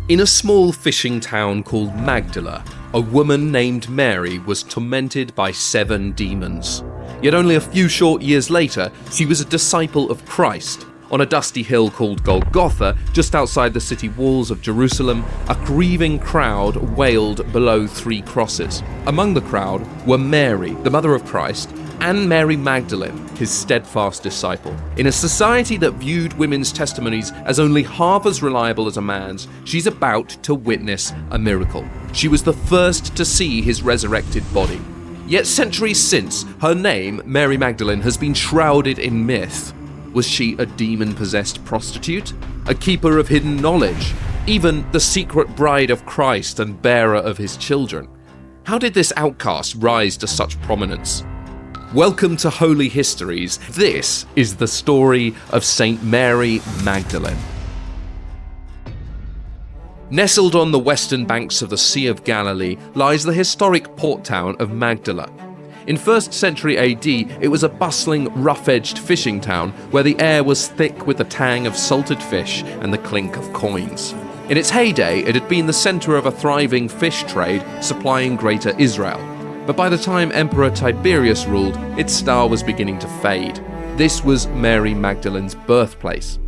In a small fishing town called Magdala, a woman named Mary was tormented by 7 demons. Yet only a few short years later, she was a disciple of Christ. On a dusty hill called Golgotha, just outside the city walls of Jerusalem, a grieving crowd wailed below 3 crosses. Among the crowd were Mary, the mother of Christ, and Mary Magdalene, his steadfast disciple. In a society that viewed women's testimonies as only half as reliable as a man's, she's about to witness a miracle. She was the first to see his resurrected body. Yet centuries since, her name, Mary Magdalene, has been shrouded in myth. Was she a demon-possessed prostitute? A keeper of hidden knowledge? Even the secret bride of Christ and bearer of his children? How did this outcast rise to such prominence? Welcome to Holy Histories. This is the story of Saint Mary Magdalene. Nestled on the western banks of the Sea of Galilee lies the historic port town of Magdala. In 1st century AD, it was a bustling, rough-edged fishing town where the air was thick with the tang of salted fish and the clink of coins. In its heyday, it had been the center of a thriving fish trade supplying Greater Israel. But by the time Emperor Tiberius ruled, its star was beginning to fade. This was Mary Magdalene's birthplace.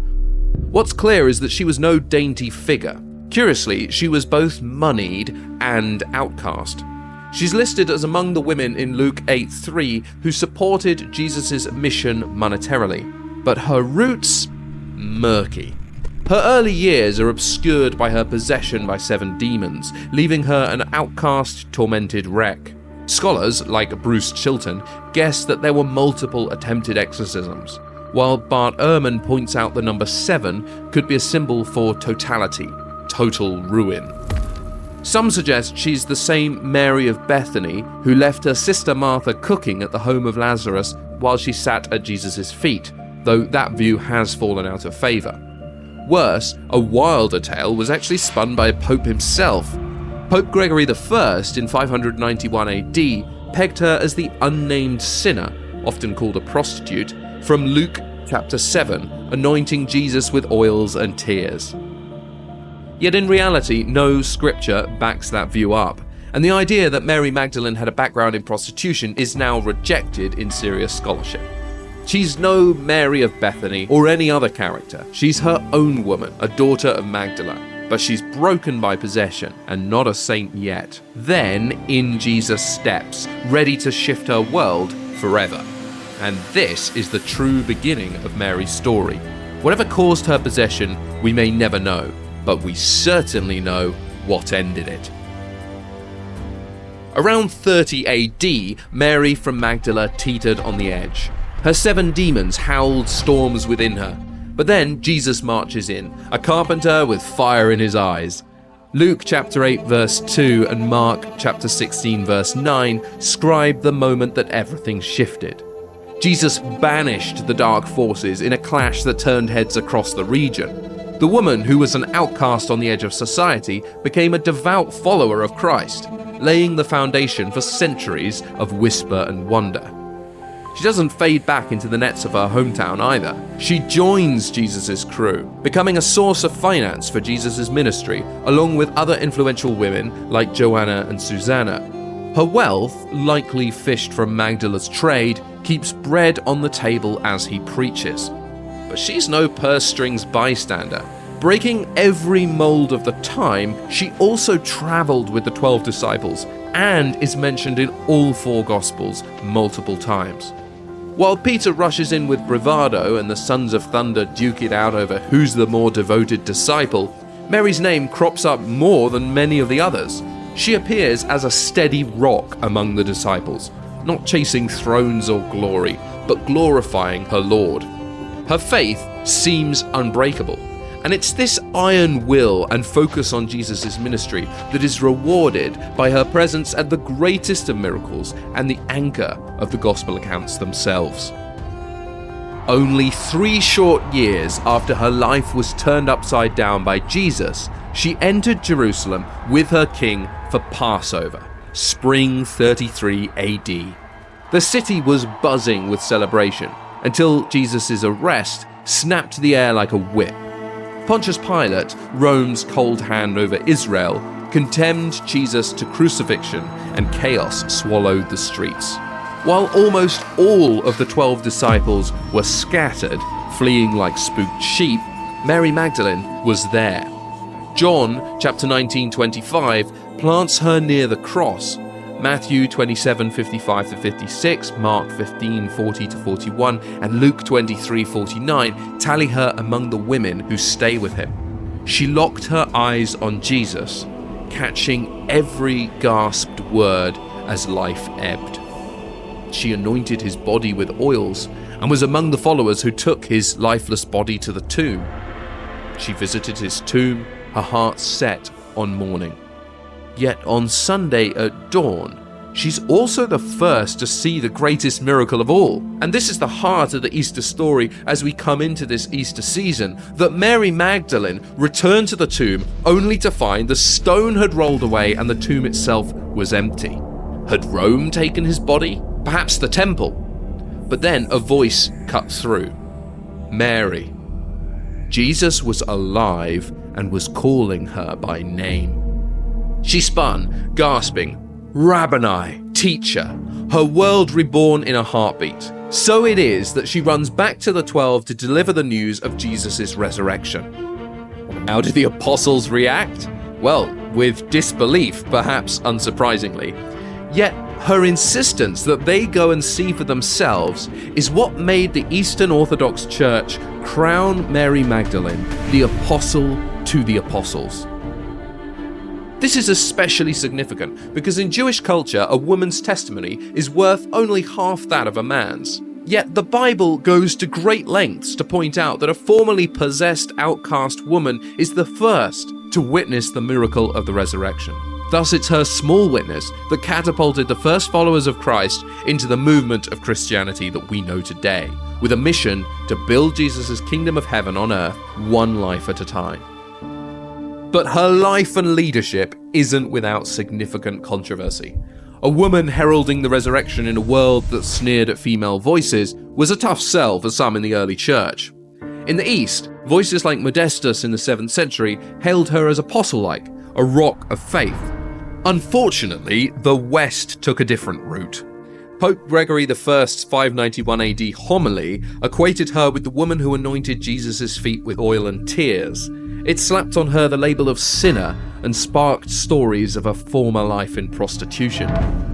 What's clear is that she was no dainty figure. Curiously, she was both moneyed and outcast. She's listed as among the women in Luke 8:3 who supported Jesus' mission monetarily. But her roots? Murky. Her early years are obscured by her possession by 7 demons, leaving her an outcast, tormented wreck. Scholars, like Bruce Chilton, guess that there were multiple attempted exorcisms, while Bart Ehrman points out the number 7 could be a symbol for totality, total ruin. Some suggest she's the same Mary of Bethany who left her sister Martha cooking at the home of Lazarus while she sat at Jesus' feet, though that view has fallen out of favour. Worse, a wilder tale was actually spun by Pope himself. Pope Gregory I in 591 AD pegged her as the unnamed sinner, often called a prostitute, from Luke chapter 7, anointing Jesus with oils and tears. Yet in reality, no scripture backs that view up, and the idea that Mary Magdalene had a background in prostitution is now rejected in serious scholarship. She's no Mary of Bethany or any other character. She's her own woman, a daughter of Magdala. But she's broken by possession and not a saint yet. Then in Jesus steps, ready to shift her world forever. And this is the true beginning of Mary's story. Whatever caused her possession, we may never know, but we certainly know what ended it. Around 30 AD, Mary from Magdala teetered on the edge. Her 7 demons howled storms within her. But then Jesus marches in, a carpenter with fire in his eyes. Luke chapter 8 verse 2 and Mark chapter 16 verse 9 scribe the moment that everything shifted. Jesus banished the dark forces in a clash that turned heads across the region. The woman, who was an outcast on the edge of society, became a devout follower of Christ, laying the foundation for centuries of whisper and wonder. She doesn't fade back into the nets of her hometown either. She joins Jesus' crew, becoming a source of finance for Jesus' ministry, along with other influential women like Joanna and Susanna. Her wealth, likely fished from Magdala's trade, keeps bread on the table as he preaches. But she's no purse strings bystander. Breaking every mold of the time, she also traveled with the 12 disciples and is mentioned in all 4 Gospels multiple times. While Peter rushes in with bravado and the sons of thunder duke it out over who's the more devoted disciple, Mary's name crops up more than many of the others. She appears as a steady rock among the disciples, not chasing thrones or glory, but glorifying her Lord. Her faith seems unbreakable, and it's this iron will and focus on Jesus' ministry that is rewarded by her presence at the greatest of miracles and the anchor of the gospel accounts themselves. Only 3 short years after her life was turned upside down by Jesus, she entered Jerusalem with her king for Passover, spring 33 AD. The city was buzzing with celebration until Jesus' arrest snapped the air like a whip. Pontius Pilate, Rome's cold hand over Israel, condemned Jesus to crucifixion, and chaos swallowed the streets. While almost all of the 12 disciples were scattered, fleeing like spooked sheep, Mary Magdalene was there. John, chapter 19:25, plants her near the cross. Matthew 27:55-56, Mark 15:40-41, and Luke 23:49 tally her among the women who stay with him. She locked her eyes on Jesus, catching every gasped word as life ebbed. She anointed his body with oils and was among the followers who took his lifeless body to the tomb. She visited his tomb, her heart set on mourning. Yet on Sunday at dawn, she's also the first to see the greatest miracle of all. And this is the heart of the Easter story as we come into this Easter season, that Mary Magdalene returned to the tomb only to find the stone had rolled away and the tomb itself was empty. Had Rome taken his body? Perhaps the temple? But then a voice cut through. Mary. Jesus was alive and was calling her by name. She spun, gasping, "Rabboni, teacher," her world reborn in a heartbeat. So it is that she runs back to the 12 to deliver the news of Jesus' resurrection. How did the apostles react? Well, with disbelief, perhaps unsurprisingly. Yet her insistence that they go and see for themselves is what made the Eastern Orthodox Church crown Mary Magdalene the apostle to the apostles. This is especially significant because in Jewish culture, a woman's testimony is worth only half that of a man's. Yet the Bible goes to great lengths to point out that a formerly possessed outcast woman is the first to witness the miracle of the resurrection. Thus, it's her small witness that catapulted the first followers of Christ into the movement of Christianity that we know today, with a mission to build Jesus' kingdom of heaven on earth, one life at a time. But her life and leadership isn't without significant controversy. A woman heralding the resurrection in a world that sneered at female voices was a tough sell for some in the early church. In the East, voices like Modestus in the 7th century hailed her as apostle-like, a rock of faith. Unfortunately, the West took a different route. Pope Gregory I's 591 AD homily equated her with the woman who anointed Jesus' feet with oil and tears. It slapped on her the label of sinner and sparked stories of a former life in prostitution.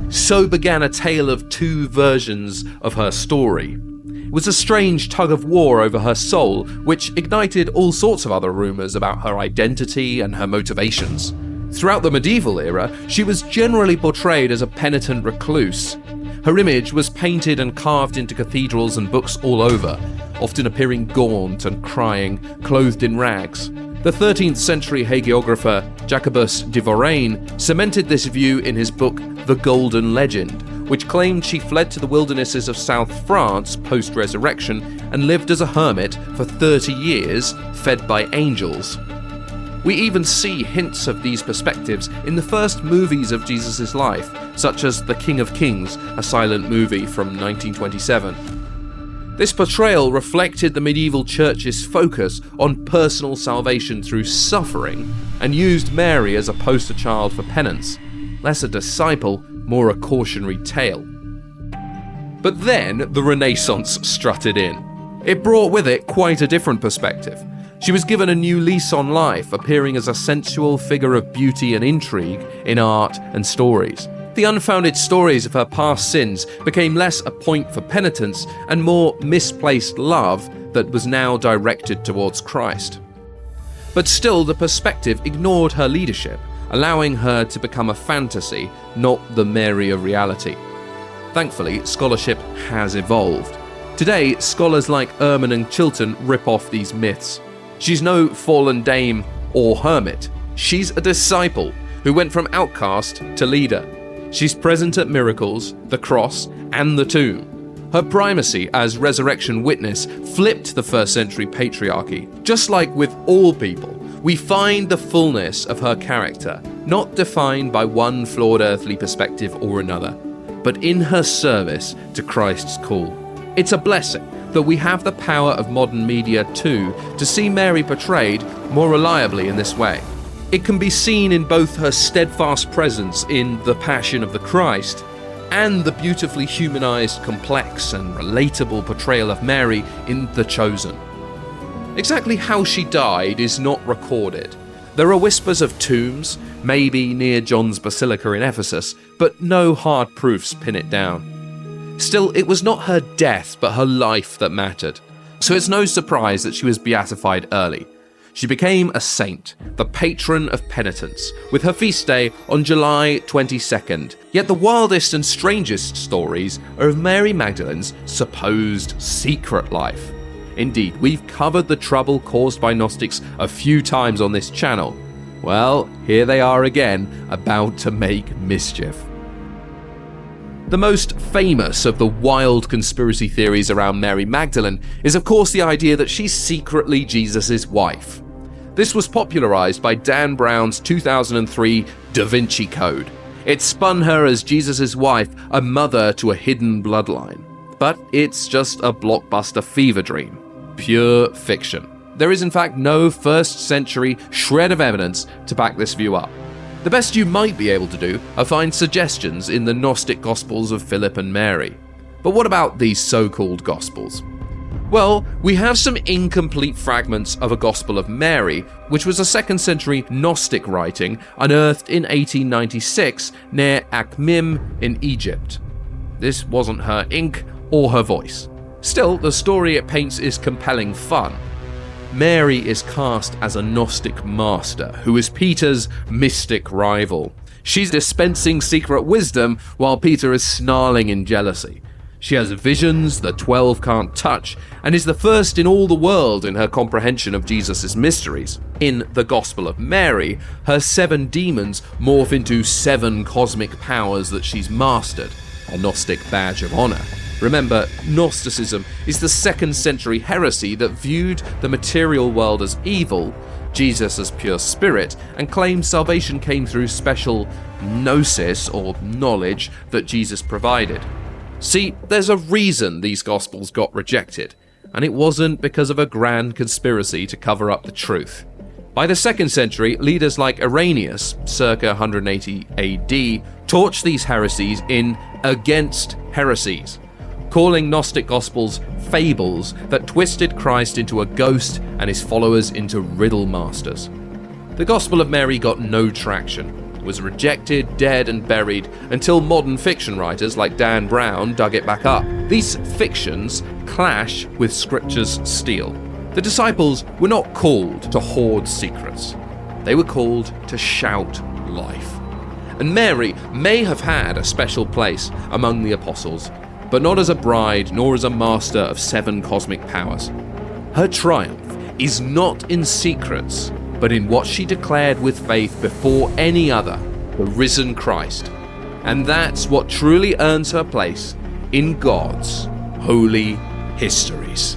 So began a tale of two versions of her story. It was a strange tug of war over her soul, which ignited all sorts of other rumours about her identity and her motivations. Throughout the medieval era, she was generally portrayed as a penitent recluse. Her image was painted and carved into cathedrals and books all over, often appearing gaunt and crying, clothed in rags. The 13th century hagiographer Jacobus de Voraine cemented this view in his book The Golden Legend, which claimed she fled to the wildernesses of South France post-resurrection and lived as a hermit for 30 years, fed by angels. We even see hints of these perspectives in the first movies of Jesus' life, such as The King of Kings, a silent movie from 1927. This portrayal reflected the medieval church's focus on personal salvation through suffering and used Mary as a poster child for penance, less a disciple, more a cautionary tale. But then the Renaissance strutted in. It brought with it quite a different perspective. She was given a new lease on life, appearing as a sensual figure of beauty and intrigue in art and stories. The unfounded stories of her past sins became less a point for penitence and more misplaced love that was now directed towards Christ. But still, the perspective ignored her leadership, allowing her to become a fantasy, not the Mary of reality. Thankfully, scholarship has evolved. Today, scholars like Ehrman and Chilton rip off these myths. She's no fallen dame or hermit. She's a disciple who went from outcast to leader. She's present at miracles, the cross, and the tomb. Her primacy as resurrection witness flipped the first century patriarchy. Just like with all people, we find the fullness of her character, not defined by one flawed earthly perspective or another, but in her service to Christ's call. It's a blessing that we have the power of modern media too to see Mary portrayed more reliably in this way. It can be seen in both her steadfast presence in The Passion of the Christ and the beautifully humanized, complex and relatable portrayal of Mary in The Chosen. Exactly how she died is not recorded. There are whispers of tombs, maybe near John's Basilica in Ephesus, but no hard proofs pin it down. Still, it was not her death but her life that mattered, so it's no surprise that she was beatified early. She became a saint, the patron of penitents, with her feast day on July 22nd. Yet the wildest and strangest stories are of Mary Magdalene's supposed secret life. Indeed, we've covered the trouble caused by Gnostics a few times on this channel. Well, here they are again, about to make mischief. The most famous of the wild conspiracy theories around Mary Magdalene is of course the idea that she's secretly Jesus' wife. This was popularized by Dan Brown's 2003 Da Vinci Code. It spun her as Jesus' wife, a mother to a hidden bloodline. But it's just a blockbuster fever dream. Pure fiction. There is in fact no first century shred of evidence to back this view up. The best you might be able to do are find suggestions in the Gnostic Gospels of Philip and Mary. But what about these so-called Gospels? Well, we have some incomplete fragments of a Gospel of Mary, which was a 2nd century Gnostic writing unearthed in 1896 near Akhmim in Egypt. This wasn't her ink or her voice. Still, the story it paints is compelling fun. Mary is cast as a Gnostic master who is Peter's mystic rival. She's dispensing secret wisdom while Peter is snarling in jealousy. She has visions the 12 can't touch and is the first in all the world in her comprehension of Jesus' mysteries. In the Gospel of Mary, her 7 demons morph into 7 cosmic powers that she's mastered, a Gnostic badge of honor. Remember, Gnosticism is the 2nd century heresy that viewed the material world as evil, Jesus as pure spirit, and claimed salvation came through special gnosis or knowledge that Jesus provided. See, there's a reason these Gospels got rejected, and it wasn't because of a grand conspiracy to cover up the truth. By the 2nd century, leaders like Irenaeus, circa 180 AD, torched these heresies in Against Heresies, calling Gnostic Gospels fables that twisted Christ into a ghost and his followers into riddle masters. The Gospel of Mary got no traction, was rejected, dead and buried until modern fiction writers like Dan Brown dug it back up. These fictions clash with Scripture's steel. The disciples were not called to hoard secrets. They were called to shout life. And Mary may have had a special place among the apostles, but not as a bride nor as a master of 7 cosmic powers. Her triumph is not in secrets, but in what she declared with faith before any other, the risen Christ. And that's what truly earns her place in God's holy histories.